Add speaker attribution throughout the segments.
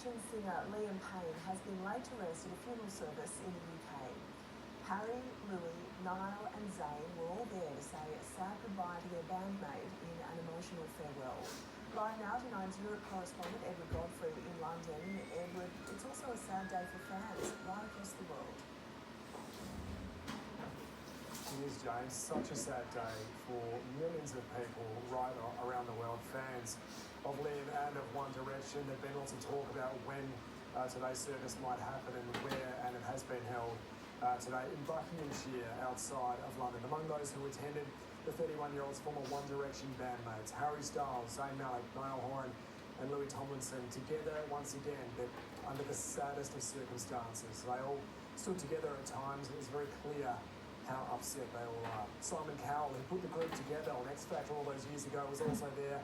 Speaker 1: American singer Liam Payne has been laid to rest in a funeral service in the UK. Harry, Louis, Niall and Zayn were all there to say a sad goodbye to their bandmate in an emotional farewell. Live now to 9's Europe correspondent Edward Godfrey in London. Edward, it's also a sad day for fans right across the world.
Speaker 2: It is, James. Such a sad day for millions of people right around the world, fans of Liam and of One Direction. There's been lots of talk about when today's service might happen and where, and it has been held today in Buckinghamshire outside of London. Among those who attended, the 31-year-old's former One Direction bandmates, Harry Styles, Zayn Malik, Niall Horan and Louis Tomlinson, together once again, but under the saddest of circumstances. They all stood together at times. It was very clear how upset they all are. Simon Cowell, who put the group together on X Factor all those years ago, was also there,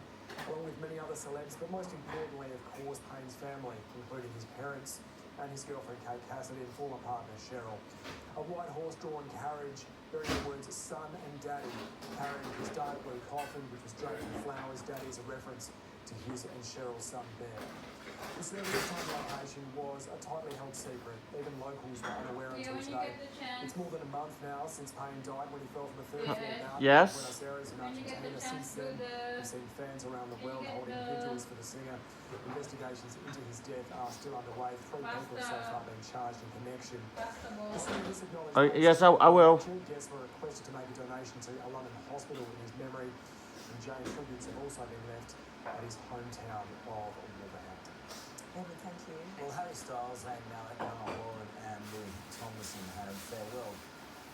Speaker 2: along with many other celebs, but most importantly, of course, Payne's family, including his parents and his girlfriend Kate Cassidy and former partner Cheryl. A white horse-drawn carriage bearing the words "Son" and "Daddy," carrying his dark blue coffin, which was draped in flowers. Daddy is a reference to his and Cheryl's son Ben. The service time location was a tightly held secret. Even locals were unaware until today. It's more than a month now since Payne died when he fell from the third floor balcony in Buenos Aires in Argentina. Since then, we've seen fans around the world holding vigils for the singer. Investigations into his death are still underway. 3 people have so far been charged in connection. The service acknowledged
Speaker 3: yes, I will.
Speaker 2: Guests were requested to make a donation to a London hospital in his memory. And James tributes have also been left at his hometown of Wolverhampton.
Speaker 1: Edward, thank you.
Speaker 4: Well, Harry Styles, Zayn Malik, Niall Horan and Louis Tomlinson had farewelled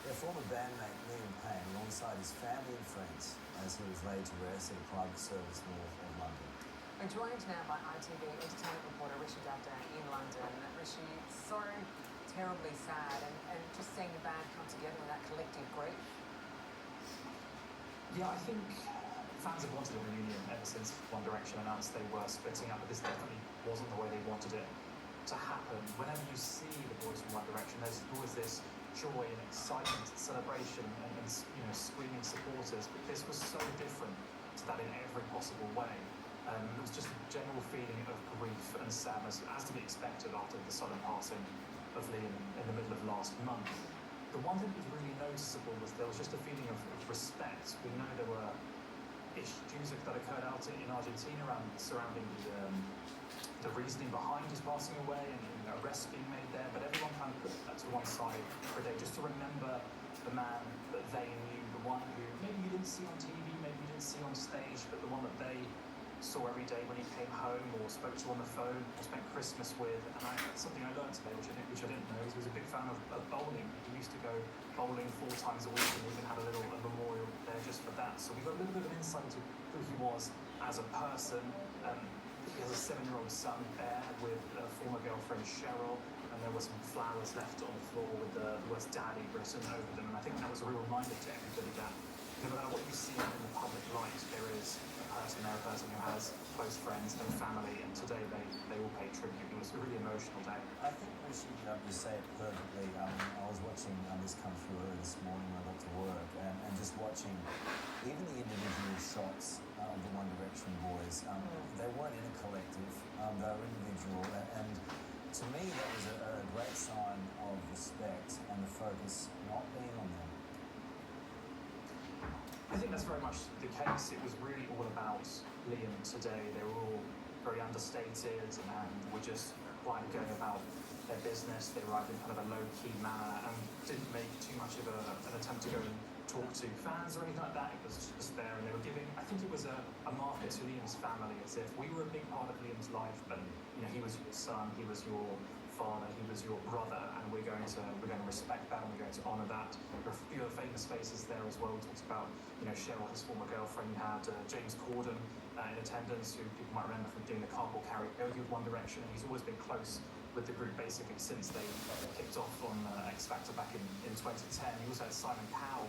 Speaker 4: their former bandmate Liam Payne alongside his family and friends as he was laid to rest at a private service north of London.
Speaker 1: We're joined now by ITV entertainment reporter Rishi Dutta in London. Rishi, so terribly sad and just seeing the band come together with that collective grief.
Speaker 5: Yeah, I think fans have wanted a reunion ever since One Direction announced they were splitting up, but this definitely wasn't the way they wanted it to happen. Whenever you see the boys from One Direction, there's always this joy and excitement, celebration, and screaming supporters. But this was so different to that in every possible way. There was just a general feeling of grief and sadness, as to be expected after the sudden passing of Liam in the middle of last month. The one thing that was really noticeable was there was just a feeling of respect. We know there were issues that occurred out in Argentina surrounding the reasoning behind his passing away and arrests being made there, but everyone kind of put that to one side for a day just to remember the man that they knew, the one who maybe you didn't see on TV, maybe you didn't see on stage, but the one that they saw every day when he came home or spoke to on the phone or spent Christmas with. And that's something I learned today, which I didn't know. He was a big fan of bowling. He used to go bowling 4 times a week and even had a memorial there just for that. So we got a little bit of an insight into who he was as a person. He has a 7-year-old son there with a former girlfriend Cheryl, and there were some flowers left on the floor with the words "Daddy" written over them. And I think that was a real reminder to everybody that no matter what you see in the public light, there is a person who has close friends and family, and today they all pay tribute. It was a really emotional day.
Speaker 4: I think we should you say it perfectly. I was watching this come through early this morning when I got to work, and just watching even the individual shots of the One Direction boys. They weren't in a collective, they were individual, and to me that was a great sign of respect and the focus not being on them.
Speaker 5: I think that's very much the case. It was really all about Liam today. They were all very understated and were just quietly going about their business. They arrived in kind of a low-key manner and didn't make too much of an attempt to go and talk to fans or anything like that. It was just there, and they were giving, I think it was a marker to Liam's family, as if we were a big part of Liam's life, but he was your son, he was your father, he was your brother, and we're going to respect that, and we're going to honour that. There are a few other famous faces there as well. We talked about Cheryl, his former girlfriend. You had James Corden in attendance, who people might remember from doing the carpool karaoke with One Direction, and he's always been close with the group basically since they kicked off on X Factor back in 2010. He also had Simon Cowell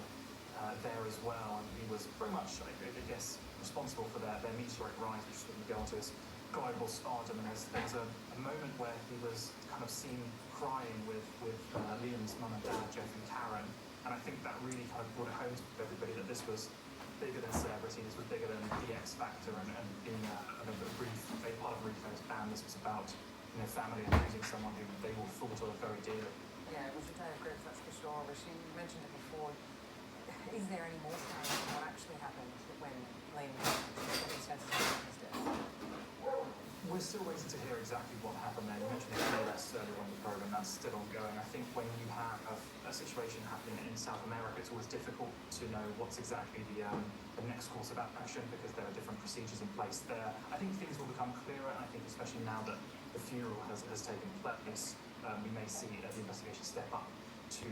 Speaker 5: there as well, and he was very much, I guess, responsible for their meteoric rise, which is going to go on to his global stardom. And there was a moment where he was kind of seen crying with Liam's mum and dad, Jeff and Karen, and I think that really kind of brought it home to everybody that this was bigger than celebrity, this was bigger than the X Factor and being a part of a really famous band. This was about family and losing someone who they all thought of very dearly.
Speaker 3: Yeah, it was a day of grief, that's for sure. But you mentioned it before. Is there any more pain than what actually happened when Liam Payne his death?
Speaker 5: We're still waiting to hear exactly what happened there. You mentioned the arrest earlier on the program, that's still ongoing. I think when you have a situation happening in South America, it's always difficult to know what's exactly the next course of action because there are different procedures in place there. I think things will become clearer, and I think especially now that the funeral has taken place, we may see the investigation step up to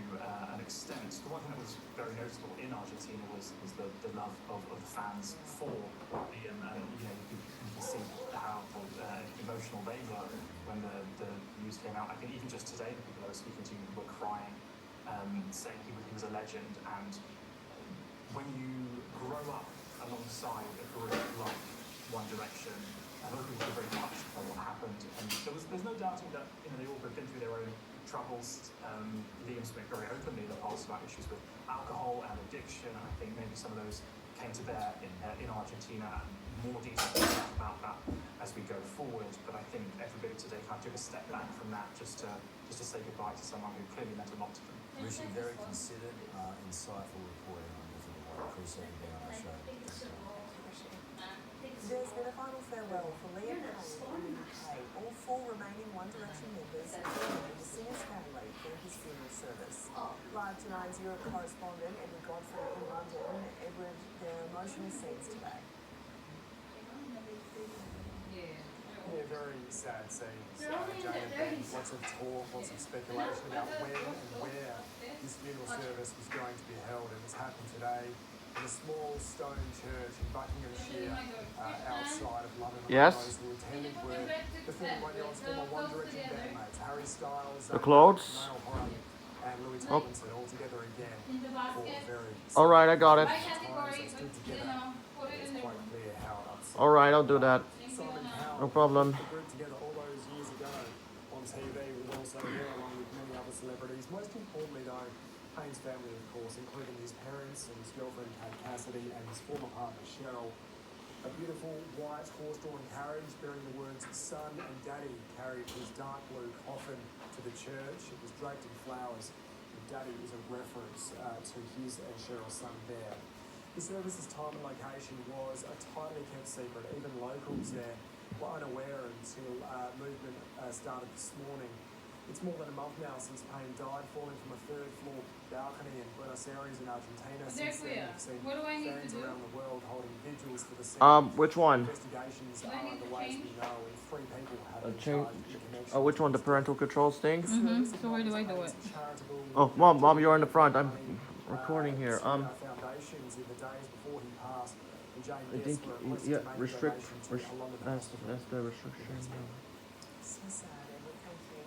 Speaker 5: an extent. The one thing that was very noticeable in Argentina was the love of the fans for Liam, and you can see how emotional they were when the news came out. I think even just today, the people I was speaking to were crying, saying he was a legend. And when you grow up alongside a group like One Direction, a lot of people were very touched by what happened, and there's no doubting that they all have been through their own troubles. Liam spoke very openly in the past about issues with alcohol and addiction, and I think maybe some of those came to bear in Argentina. More details about that as we go forward, but I think everybody today kind of took a step back from that just to say goodbye to someone who clearly meant a lot to them.
Speaker 4: Rishi, very considered, insightful reporting on this. I appreciate you being on our show.
Speaker 1: There's been a final farewell for Liam Payne in the UK. All 4 remaining One Direction members joined the singer's family for his funeral service. Live Tonight's Europe correspondent Edward Godfrey in London. Edward, there are emotional scenes today.
Speaker 2: Yeah, very sad scenes. Jane, lots of talk, lots of speculation about when and where this funeral service was going to be held, and it's happened today in a small stone church in Buckinghamshire, outside of London.
Speaker 6: Yes.
Speaker 2: Those who attended were the 31-year-old former One Direction bandmates, Harry Styles,
Speaker 6: The clothes.
Speaker 2: Niall Horan, and Louis Tomlinson, all together again for very.
Speaker 6: All right, I got it.
Speaker 2: times they stood together. It's quite clear how upset.
Speaker 6: All right, I'll do that.
Speaker 2: Simon Cowell,
Speaker 6: No problem.
Speaker 2: the group together all those years ago on TV, was also here along with many other celebrities. Most importantly, though, Payne's family, of course, including his parents and his girlfriend Kate Cassidy and his former partner Cheryl. A beautiful white horse-drawn carriage bearing the words "Son" and "Daddy" carried his dark blue coffin to the church. It was draped in flowers. And "Daddy" is a reference to his and Cheryl's son there. The service's time and location was a tightly kept secret. Even locals there were unaware until movement started this morning. It's more than a month now since Payne died, falling from a 3rd-floor balcony in Buenos Aires in Argentina. Since then, we've seen fans around the world holding vigils for the scene.
Speaker 6: Which one?
Speaker 2: Investigations are underway, as we know, and 3 people have been charged in connection.
Speaker 6: Oh, which one? The parental controls thing?
Speaker 7: So where do I do it?
Speaker 6: Oh, mom, you're in the front. I'm recording here.
Speaker 2: Foundations in the days before he passed, and Jane
Speaker 6: I think
Speaker 2: Guest were
Speaker 6: restrict.
Speaker 2: donations to a lot of
Speaker 6: That's the restriction.
Speaker 1: So sad, Edward. Thank you.